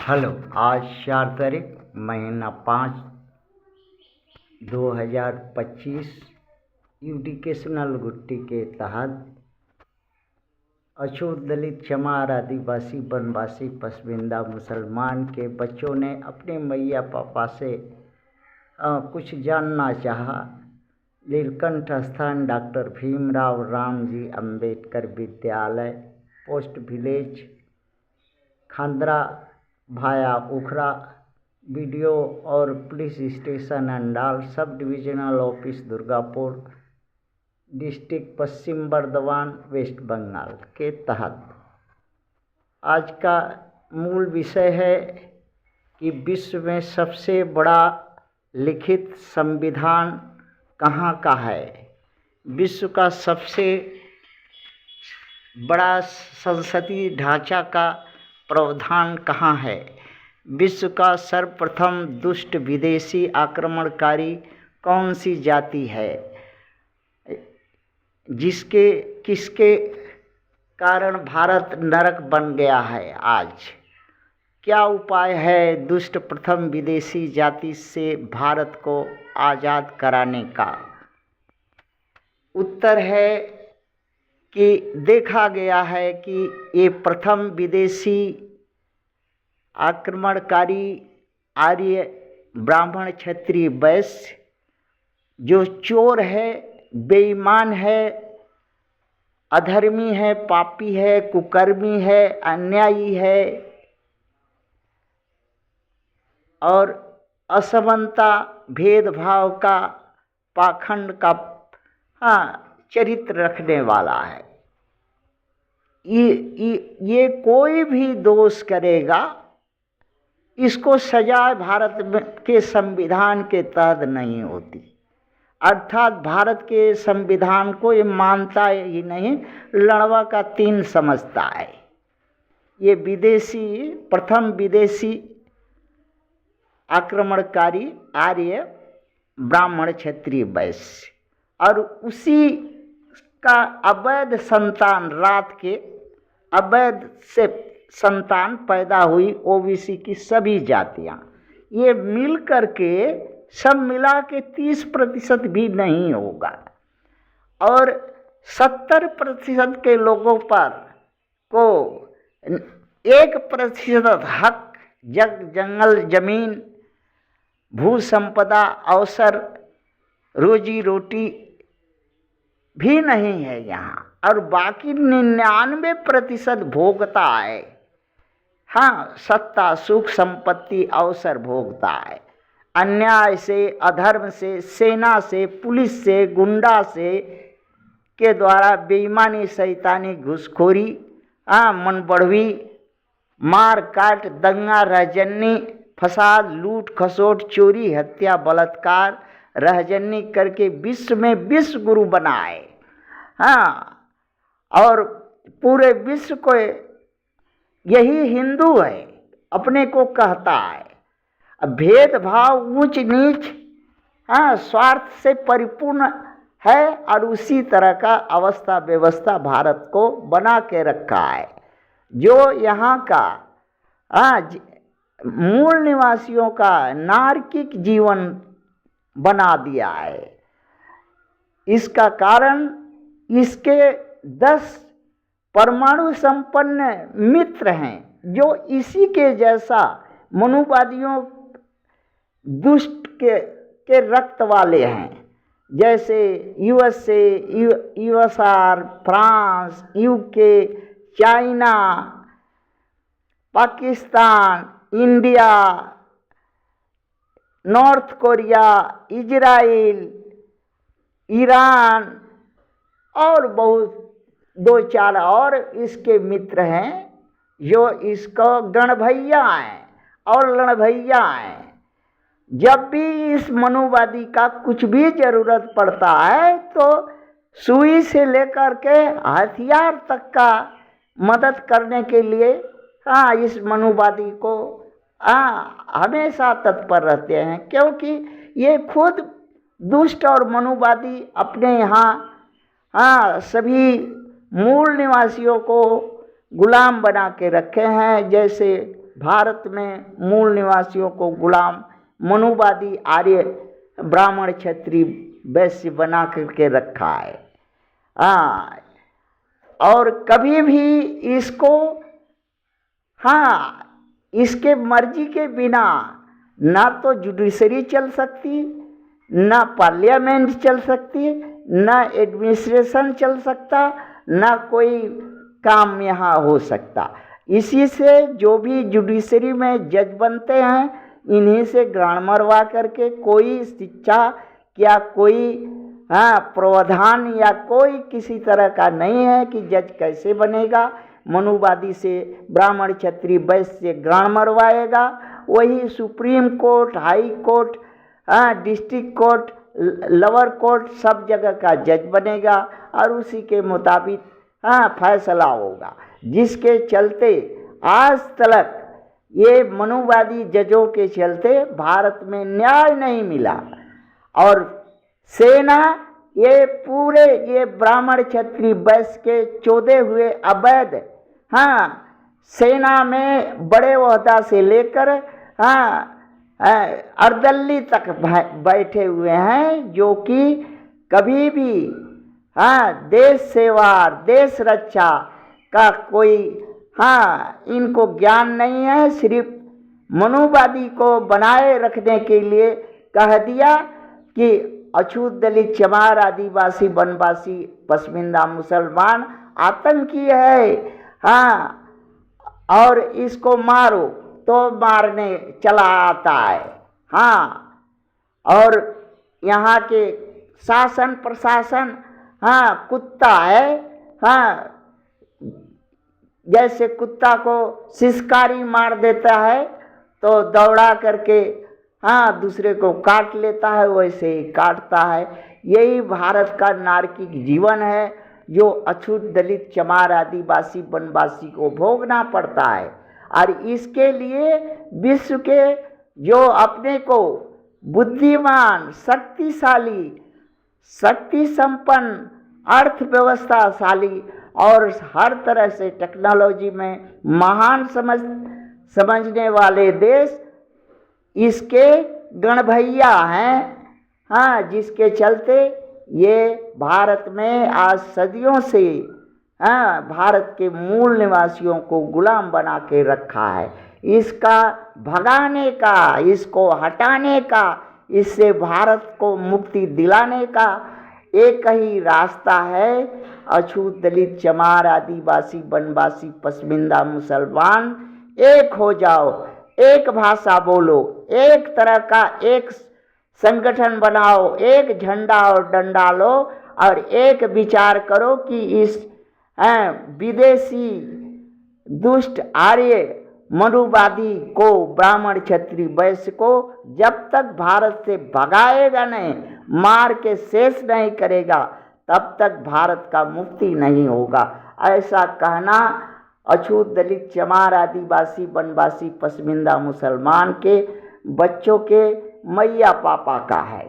Hello. आज 4 तारीख महीना 5 2025 एजुकेशनल गुट्टी के तहत अछूत दलित चमार आदिवासी वनवासी पसमिंदा मुसलमान के बच्चों ने अपने मैया पापा से कुछ जानना चाहा। नीलकंठ स्थान डॉक्टर भीमराव रामजी अंबेडकर विद्यालय, पोस्ट विलेज खांद्रा भाया उखरा, बीडीओ और police station Andal, sub divisional office Durgapur, district Paschim Bardhaman, West Bengal के तहत आज का मूल विषय है कि विश्व में सबसे बड़ा लिखित संविधान कहाँ का है। विश्व का सबसे बड़ा संसदीय ढांचा का प्रावधान कहाँ है। विश्व का सर्वप्रथम दुष्ट विदेशी आक्रमणकारी कौन सी जाति है, जिसके किसके कारण भारत नरक बन गया है। आज क्या उपाय है दुष्ट प्रथम विदेशी जाति से भारत को आज़ाद कराने का। उत्तर है कि देखा गया है कि ये प्रथम विदेशी आक्रमणकारी आर्य ब्राह्मण क्षत्रिय वैश्य जो चोर है, बेईमान है, अधर्मी है, पापी है, कुकर्मी है, अन्यायी है और असमानता भेदभाव का पाखंड का चरित्र रखने वाला है। ये कोई भी दोष करेगा, इसको सजा भारत के संविधान के तहत नहीं होती। अर्थात भारत के संविधान को ये मानता ही नहीं, लड़वा का 3 समझता है। ये विदेशी प्रथम विदेशी आक्रमणकारी आर्य ब्राह्मण क्षत्रिय वैश्य और उसी का अवैध संतान, रात के अवैध से संतान पैदा हुई ओबीसी की सभी जातियां, ये मिल करके सब मिला के 30% भी नहीं होगा और 70% के लोगों पर को 1% हक जंगल जमीन भू संपदा अवसर रोजी रोटी भी नहीं है यहाँ और बाकी 99% भोगता है। हाँ, सत्ता सुख संपत्ति अवसर भोगता है। अन्याय से, अधर्म से, सेना से, पुलिस से, गुंडा से के द्वारा बेईमानी, शैतानी, घुसखोरी, मनबढ़वी, मार काट, दंगा, रहजन्नी, फसाद, लूट खसोट, चोरी, हत्या, बलात्कार, रहजन्नी करके विश्व में विश्व गुरु बनाए। और पूरे विश्व को यही हिंदू है अपने को कहता है। भेदभाव, ऊंच नीच, स्वार्थ से परिपूर्ण है और उसी तरह का अवस्था व्यवस्था भारत को बना के रखा है, जो यहाँ का मूल निवासियों का नारकीक जीवन बना दिया है। इसका कारण इसके 10 परमाणु संपन्न मित्र हैं जो इसी के जैसा मनुवादियों दुष्ट के रक्त वाले हैं, जैसे USA, USR, France, UK, China, Pakistan, India, north Korea, Israel, Iran और बहुत 2-4 और इसके मित्र हैं जो इसको गणभैया हैं और लड़भैया हैं। जब भी इस मनुवादी का कुछ भी जरूरत पड़ता है तो सुई से लेकर के हथियार तक का मदद करने के लिए इस मनुवादी को हमेशा तत्पर रहते हैं, क्योंकि ये खुद दुष्ट और मनुवादी अपने यहाँ सभी मूल निवासियों को गुलाम बना के रखे हैं। जैसे भारत में मूल निवासियों को गुलाम, मनुवादी, आर्य, ब्राह्मण, क्षत्रिय, वैश्य बना करके रखा है। हाँ, और कभी भी इसको, हाँ, इसके मर्जी के बिना ना तो जुडिशरी चल सकती, ना पार्लियामेंट चल सकती, ना एडमिनिस्ट्रेशन चल सकता, ना कोई काम यहाँ हो सकता। इसी से जो भी जुडिशरी में जज बनते हैं, इन्हीं से गाड़ मरवा करके, कोई शिक्षा या कोई प्रावधान या कोई किसी तरह का नहीं है कि जज कैसे बनेगा। मनुवादी से, ब्राह्मण, क्षत्रिय, वैश्य से गाड़ मरवाएगा, वही supreme court, high court, district court, lower court, सब जगह का जज बनेगा और उसी के मुताबिक फैसला होगा। जिसके चलते आज तक ये मनुवादी जजों के चलते भारत में न्याय नहीं मिला। और सेना, ये पूरे ये ब्राह्मण, क्षत्रिय, वैश्य के चोदे हुए अवैध सेना में बड़े ओहदा से लेकर अर्दली तक बैठे हुए हैं, जो कि कभी भी देश सेवा, देश रक्षा का कोई इनको ज्ञान नहीं है। सिर्फ मनुवादी को बनाए रखने के लिए कह दिया कि अछूत, दलित, चमार, आदिवासी, वनवासी, पसमिंदा, मुसलमान आतंकी है, और इसको मारो तो मारने चला आता है। और यहाँ के शासन प्रशासन कुत्ता है। जैसे कुत्ता को शिकारी मार देता है तो दौड़ा करके दूसरे को काट लेता है, वैसे ही काटता है। यही भारत का नारकीक जीवन है जो अछूत, दलित, चमार, आदिवासी, वनवासी को भोगना पड़ता है। और इसके लिए विश्व के जो अपने को बुद्धिमान, शक्तिशाली, शक्ति संपन्न, अर्थव्यवस्थाशाली और हर तरह से टेक्नोलॉजी में महान समझने वाले देश इसके गणभैया हैं। जिसके चलते ये भारत में आज सदियों से भारत के मूल निवासियों को गुलाम बना के रखा है। इसका भगाने का, इसको हटाने का, इससे भारत को मुक्ति दिलाने का एक ही रास्ता है। अछूत, दलित, चमार, आदिवासी, वनवासी, पसमिंदा, मुसलमान एक हो जाओ, एक भाषा बोलो, एक तरह का एक संगठन बनाओ, एक झंडा और डंडा लो और एक विचार करो कि इस विदेशी दुष्ट आर्य मनुवादी को, ब्राह्मण, क्षत्रिय, वैश्य को जब तक भारत से भगाएगा नहीं, मार के शेष नहीं करेगा, तब तक भारत का मुक्ति नहीं होगा। ऐसा कहना अछूत, दलित, चमार, आदिवासी, वनवासी, पसमिंदा, मुसलमान के बच्चों के मैया पापा का है।